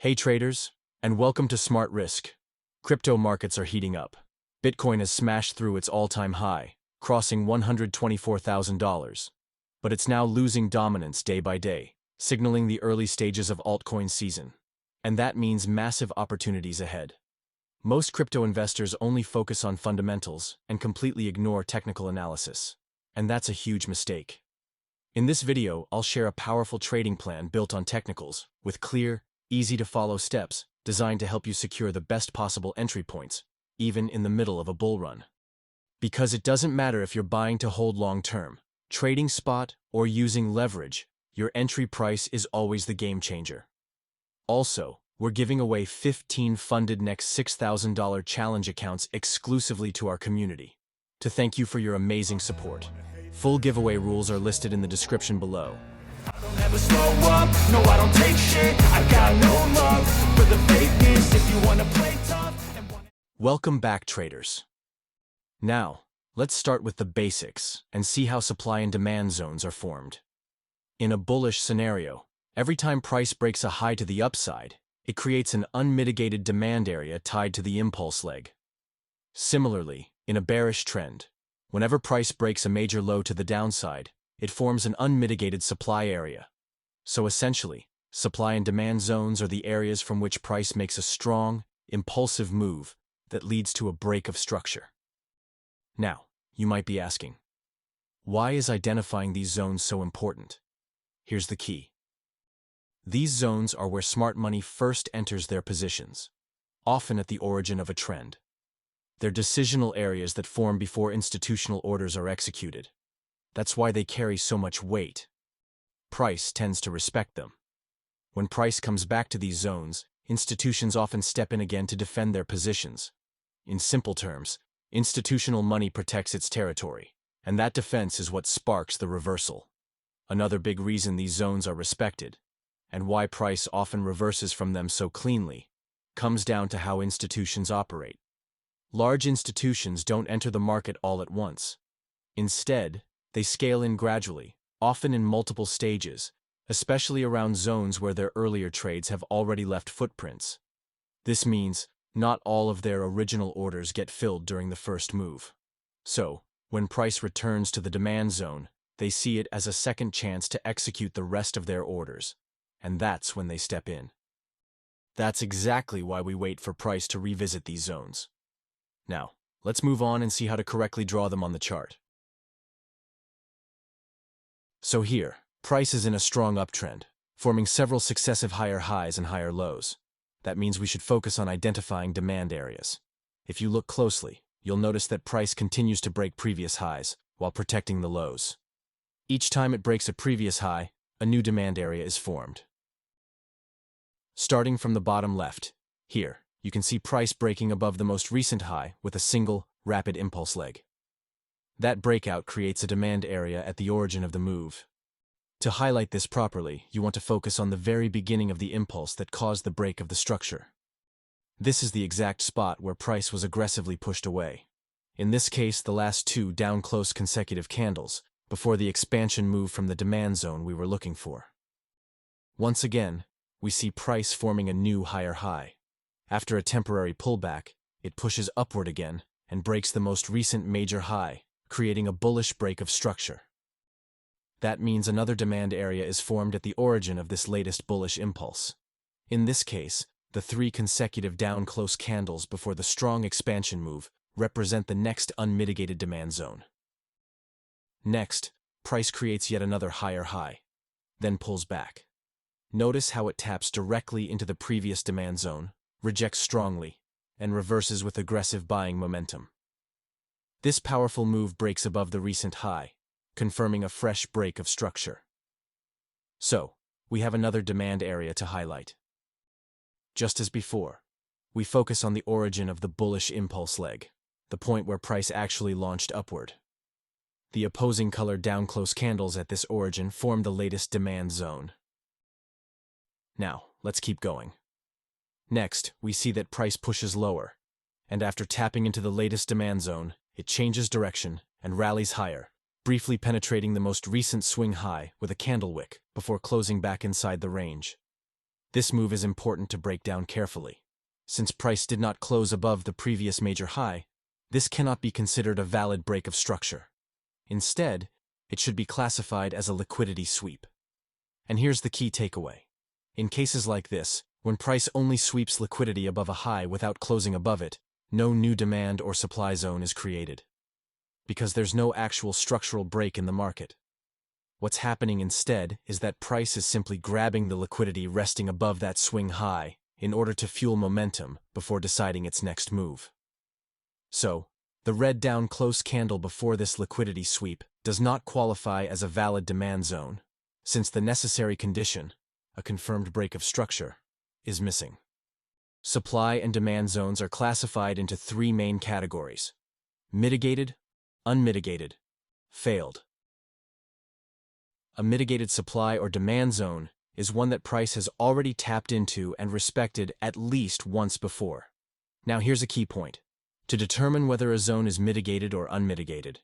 Hey traders, and welcome to Smart Risk. Crypto markets are heating up. Bitcoin has smashed through its all-time high, crossing $124,000. But it's now losing dominance day by day, signaling the early stages of altcoin season. And that means massive opportunities ahead. Most crypto investors only focus on fundamentals and completely ignore technical analysis. And that's a huge mistake. In this video, I'll share a powerful trading plan built on technicals, with clear, easy-to-follow steps designed to help you secure the best possible entry points, even in the middle of a bull run. Because it doesn't matter if you're buying to hold long-term, trading spot, or using leverage, your entry price is always the game changer. Also, we're giving away 15 funded next $6,000 challenge accounts exclusively to our community. To thank you for your amazing support. Full giveaway rules are listed in the description below. I don't ever slow up, no I don't take shit. I got no love for the fakeness. If you wanna play tough and Welcome back, traders. Now, let's start with the basics and see how supply and demand zones are formed. In a bullish scenario, every time price breaks a high to the upside, it creates an unmitigated demand area tied to the impulse leg. Similarly, in a bearish trend, whenever price breaks a major low to the downside, it forms an unmitigated supply area. So essentially, supply and demand zones are the areas from which price makes a strong, impulsive move that leads to a break of structure. Now, you might be asking, why is identifying these zones so important? Here's the key. These zones are where smart money first enters their positions, often at the origin of a trend. They're decisional areas that form before institutional orders are executed. That's why they carry so much weight. Price tends to respect them. When price comes back to these zones, institutions often step in again to defend their positions. In simple terms, institutional money protects its territory, and that defense is what sparks the reversal. Another big reason these zones are respected, and why price often reverses from them so cleanly, comes down to how institutions operate. Large institutions don't enter the market all at once. Instead, they scale in gradually, often in multiple stages, especially around zones where their earlier trades have already left footprints. This means not all of their original orders get filled during the first move. So, when price returns to the demand zone, they see it as a second chance to execute the rest of their orders, and that's when they step in. That's exactly why we wait for price to revisit these zones. Now, let's move on and see how to correctly draw them on the chart. So here, price is in a strong uptrend, forming several successive higher highs and higher lows. That means we should focus on identifying demand areas. If you look closely, you'll notice that price continues to break previous highs while protecting the lows. Each time it breaks a previous high, a new demand area is formed. Starting from the bottom left, here, you can see price breaking above the most recent high with a single, rapid impulse leg. That breakout creates a demand area at the origin of the move. To highlight this properly, you want to focus on the very beginning of the impulse that caused the break of the structure. This is the exact spot where price was aggressively pushed away. In this case, the last two down close consecutive candles, before the expansion move from the demand zone we were looking for. Once again, we see price forming a new higher high. After a temporary pullback, it pushes upward again and breaks the most recent major high, creating a bullish break of structure. That means another demand area is formed at the origin of this latest bullish impulse. In this case, the three consecutive down close candles before the strong expansion move represent the next unmitigated demand zone. Next, price creates yet another higher high, then pulls back. Notice how it taps directly into the previous demand zone, rejects strongly, and reverses with aggressive buying momentum. This powerful move breaks above the recent high, confirming a fresh break of structure. So, we have another demand area to highlight. Just as before, we focus on the origin of the bullish impulse leg, the point where price actually launched upward. The opposing colored down close candles at this origin form the latest demand zone. Now, let's keep going. Next, we see that price pushes lower, and after tapping into the latest demand zone, it changes direction and rallies higher, briefly penetrating the most recent swing high with a candle wick before closing back inside the range. This move is important to break down carefully. Since price did not close above the previous major high, this cannot be considered a valid break of structure. Instead, it should be classified as a liquidity sweep. And here's the key takeaway. In cases like this, when price only sweeps liquidity above a high without closing above it, no new demand or supply zone is created. Because there's no actual structural break in the market. What's happening instead is that price is simply grabbing the liquidity resting above that swing high in order to fuel momentum before deciding its next move. So, the red down close candle before this liquidity sweep does not qualify as a valid demand zone, since the necessary condition, a confirmed break of structure, is missing. Supply and demand zones are classified into three main categories: mitigated, unmitigated, failed. A mitigated supply or demand zone is one that price has already tapped into and respected at least once before. Now here's a key point. To determine whether a zone is mitigated or unmitigated,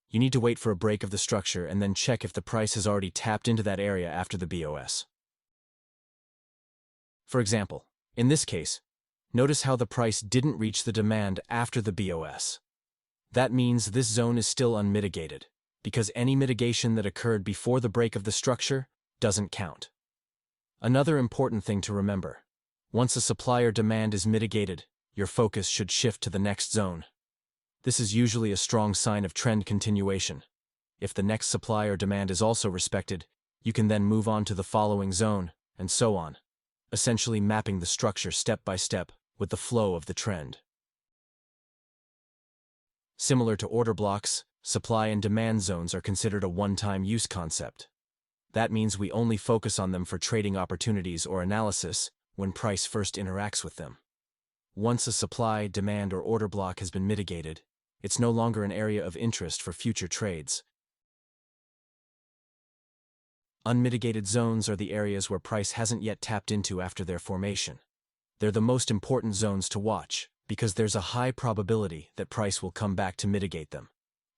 you need to wait for a break of the structure and then check if the price has already tapped into that area after the BOS. For example, in this case, notice how the price didn't reach the demand after the BOS. That means this zone is still unmitigated, because any mitigation that occurred before the break of the structure doesn't count. Another important thing to remember: once a supply or demand is mitigated, your focus should shift to the next zone. This is usually a strong sign of trend continuation. If the next supply or demand is also respected, you can then move on to the following zone, and so on, essentially mapping the structure step by step with the flow of the trend. Similar to order blocks, supply and demand zones are considered a one-time use concept. That means we only focus on them for trading opportunities or analysis when price first interacts with them. Once a supply, demand, or order block has been mitigated, it's no longer an area of interest for future trades. Unmitigated zones are the areas where price hasn't yet tapped into after their formation. They're the most important zones to watch because there's a high probability that price will come back to mitigate them,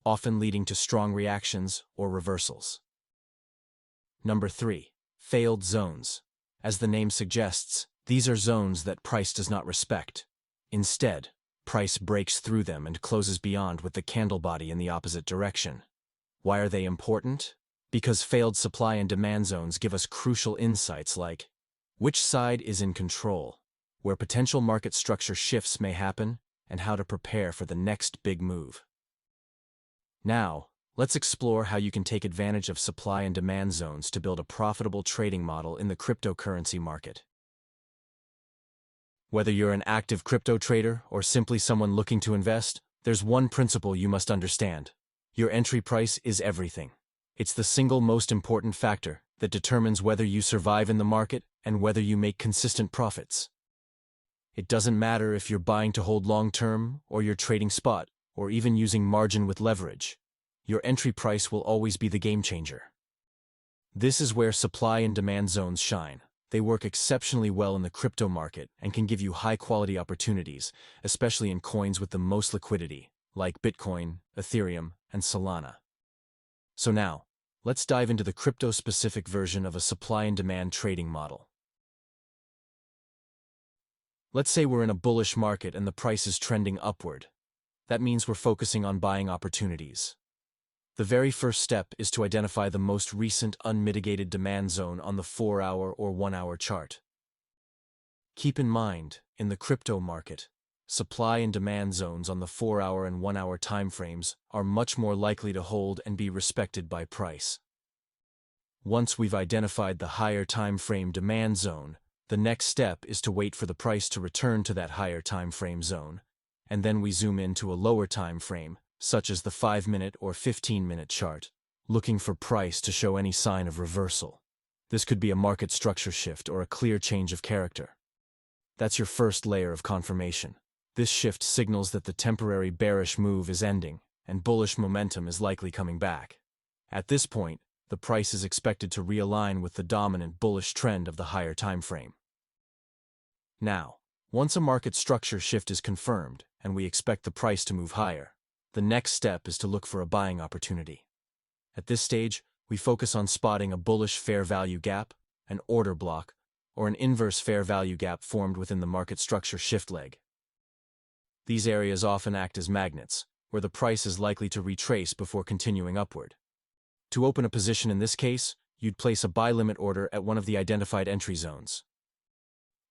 often leading to strong reactions or reversals. Number 3. Failed zones. As the name suggests, these are zones that price does not respect. Instead, price breaks through them and closes beyond with the candle body in the opposite direction. Why are they important? Because failed supply and demand zones give us crucial insights like which side is in control, where potential market structure shifts may happen, and how to prepare for the next big move. Now, let's explore how you can take advantage of supply and demand zones to build a profitable trading model in the cryptocurrency market. Whether you're an active crypto trader or simply someone looking to invest, there's one principle you must understand. Your entry price is everything. It's the single most important factor that determines whether you survive in the market and whether you make consistent profits. It doesn't matter if you're buying to hold long-term, or you're trading spot, or even using margin with leverage. Your entry price will always be the game changer. This is where supply and demand zones shine. They work exceptionally well in the crypto market and can give you high-quality opportunities, especially in coins with the most liquidity, like Bitcoin, Ethereum, and Solana. So now, let's dive into the crypto-specific version of a supply and demand trading model. Let's say we're in a bullish market and the price is trending upward. That means we're focusing on buying opportunities. The very first step is to identify the most recent unmitigated demand zone on the 4-hour or 1-hour chart. Keep in mind, in the crypto market, supply and demand zones on the 4-hour and 1-hour timeframes are much more likely to hold and be respected by price. Once we've identified the higher time frame demand zone, the next step is to wait for the price to return to that higher time frame zone, and then we zoom into a lower time frame, such as the 5-minute or 15-minute chart, looking for price to show any sign of reversal. This could be a market structure shift or a clear change of character. That's your first layer of confirmation. This shift signals that the temporary bearish move is ending, and bullish momentum is likely coming back. At this point, the price is expected to realign with the dominant bullish trend of the higher time frame. Now, once a market structure shift is confirmed, and we expect the price to move higher, the next step is to look for a buying opportunity. At this stage, we focus on spotting a bullish fair value gap, an order block, or an inverse fair value gap formed within the market structure shift leg. These areas often act as magnets, where the price is likely to retrace before continuing upward. To open a position in this case, you'd place a buy limit order at one of the identified entry zones.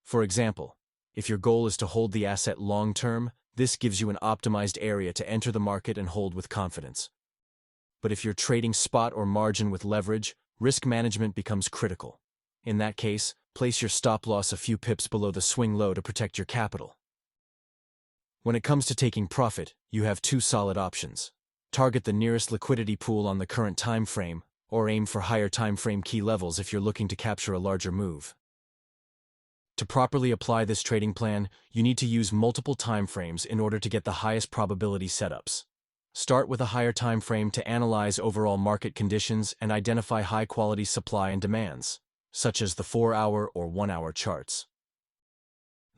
For example, if your goal is to hold the asset long-term, this gives you an optimized area to enter the market and hold with confidence. But if you're trading spot or margin with leverage, risk management becomes critical. In that case, place your stop loss a few pips below the swing low to protect your capital. When it comes to taking profit, you have two solid options. Target the nearest liquidity pool on the current time frame, or aim for higher time frame key levels if you're looking to capture a larger move. To properly apply this trading plan, you need to use multiple time frames in order to get the highest probability setups. Start with a higher time frame to analyze overall market conditions and identify high-quality supply and demands, such as the 4-hour or 1-hour charts.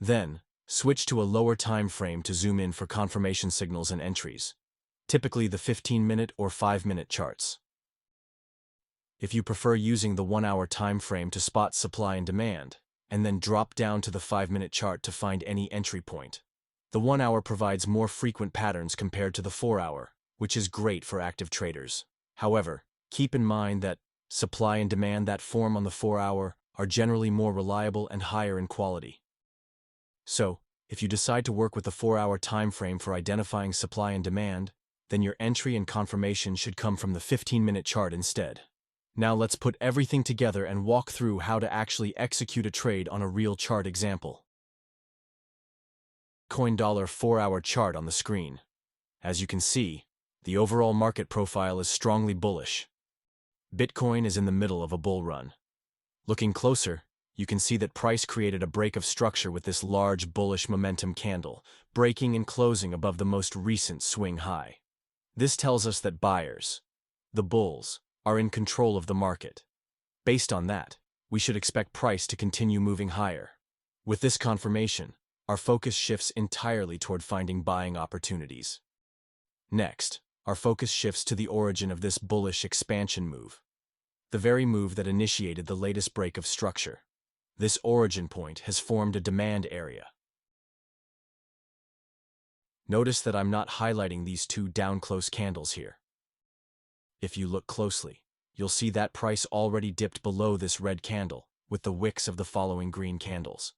Then, switch to a lower time frame to zoom in for confirmation signals and entries, typically the 15-minute or 5-minute charts. If you prefer using the 1-hour time frame to spot supply and demand, and then drop down to the 5-minute chart to find any entry point, the 1-hour provides more frequent patterns compared to the 4-hour, which is great for active traders. However, keep in mind that supply and demand that form on the 4-hour are generally more reliable and higher in quality. So, if you decide to work with the 4-hour time frame for identifying supply and demand, then your entry and confirmation should come from the 15-minute chart instead. Now let's put everything together and walk through how to actually execute a trade on a real chart example. Coin dollar 4-hour chart on the screen. As you can see, the overall market profile is strongly bullish. Bitcoin is in the middle of a bull run. Looking closer, you can see that price created a break of structure with this large bullish momentum candle, breaking and closing above the most recent swing high. This tells us that buyers, the bulls, are in control of the market. Based on that, we should expect price to continue moving higher. With this confirmation, our focus shifts entirely toward finding buying opportunities. Next, our focus shifts to the origin of this bullish expansion move, the very move that initiated the latest break of structure. This origin point has formed a demand area. Notice that I'm not highlighting these two down close candles here. If you look closely, you'll see that price already dipped below this red candle, with the wicks of the following green candles.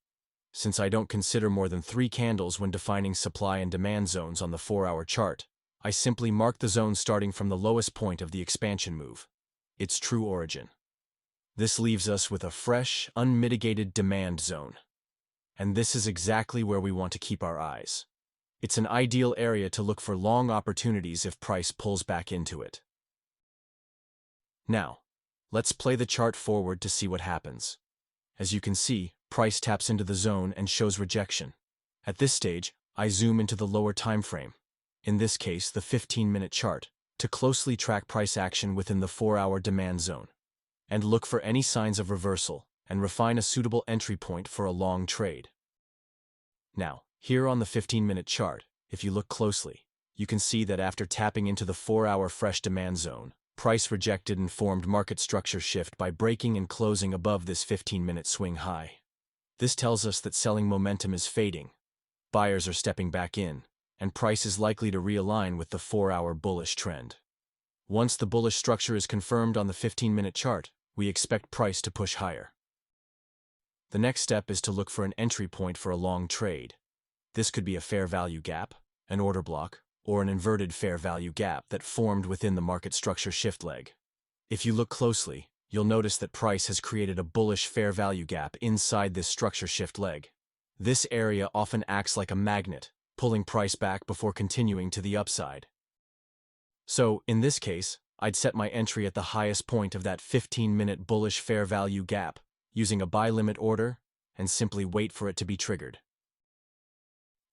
Since I don't consider more than 3 candles when defining supply and demand zones on the 4-hour chart, I simply mark the zone starting from the lowest point of the expansion move, its true origin. This leaves us with a fresh, unmitigated demand zone. And this is exactly where we want to keep our eyes. It's an ideal area to look for long opportunities if price pulls back into it. Now, let's play the chart forward to see what happens. As you can see, price taps into the zone and shows rejection. At this stage, I zoom into the lower time frame, in this case the 15-minute chart, to closely track price action within the 4-hour demand zone, and look for any signs of reversal and refine a suitable entry point for a long trade. Now, here on the 15-minute chart, if you look closely, you can see that after tapping into the 4-hour fresh demand zone, price rejected and formed market structure shift by breaking and closing above this 15-minute swing high. This tells us that selling momentum is fading, buyers are stepping back in, and price is likely to realign with the 4-hour bullish trend. Once the bullish structure is confirmed on the 15-minute chart, we expect price to push higher. The next step is to look for an entry point for a long trade. This could be a fair value gap, an order block, or an inverted fair value gap that formed within the market structure shift leg. If you look closely, you'll notice that price has created a bullish fair value gap inside this structure shift leg. This area often acts like a magnet, pulling price back before continuing to the upside. So, in this case, I'd set my entry at the highest point of that 15-minute bullish fair value gap, using a buy limit order, and simply wait for it to be triggered.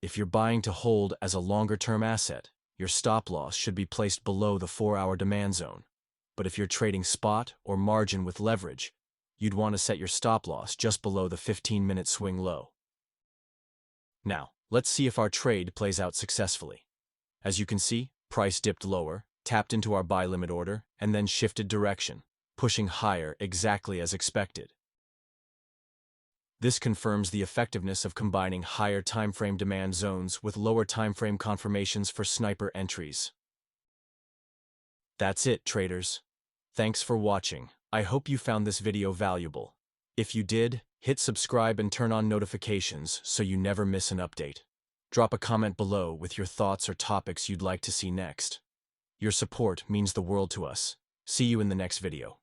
If you're buying to hold as a longer-term asset, your stop loss should be placed below the 4-hour demand zone. But if you're trading spot or margin with leverage, you'd want to set your stop loss just below the 15-minute swing low. Now, let's see if our trade plays out successfully. As you can see, price dipped lower, tapped into our buy limit order, and then shifted direction, pushing higher exactly as expected. This confirms the effectiveness of combining higher timeframe demand zones with lower timeframe confirmations for sniper entries. That's it, traders. Thanks for watching. I hope you found this video valuable. If you did, hit subscribe and turn on notifications so you never miss an update. Drop a comment below with your thoughts or topics you'd like to see next. Your support means the world to us. See you in the next video.